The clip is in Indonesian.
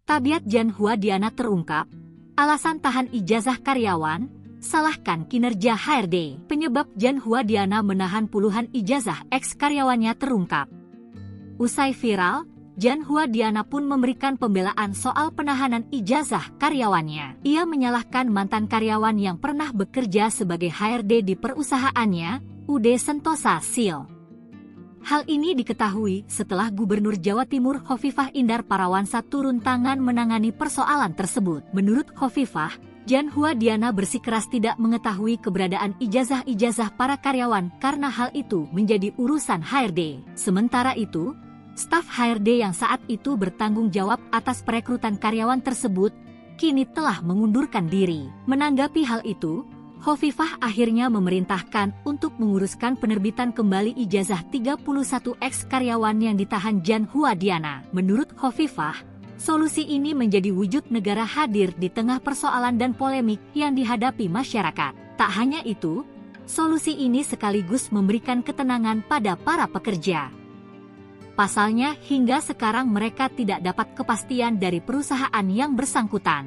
Tabiat Jan Huadiana terungkap, alasan tahan ijazah karyawan, salahkan kinerja HRD. Penyebab Jan Huadiana menahan puluhan ijazah ex-karyawannya terungkap. Usai viral, Jan Huadiana pun memberikan pembelaan soal penahanan ijazah karyawannya. Ia menyalahkan mantan karyawan yang pernah bekerja sebagai HRD di perusahaannya, UD Sentosa Sil. Hal ini diketahui setelah Gubernur Jawa Timur Khofifah Indar Parawansa turun tangan menangani persoalan tersebut. Menurut Khofifah, Jan Huadiana bersikeras tidak mengetahui keberadaan ijazah-ijazah para karyawan karena hal itu menjadi urusan HRD. Sementara itu, staf HRD yang saat itu bertanggung jawab atas perekrutan karyawan tersebut kini telah mengundurkan diri. Menanggapi hal itu, Khofifah akhirnya memerintahkan untuk menguruskan penerbitan kembali ijazah 31 ex-karyawan yang ditahan Jan Huadiana. Menurut Khofifah, solusi ini menjadi wujud negara hadir di tengah persoalan dan polemik yang dihadapi masyarakat. Tak hanya itu, solusi ini sekaligus memberikan ketenangan pada para pekerja. Pasalnya, hingga sekarang mereka tidak dapat kepastian dari perusahaan yang bersangkutan.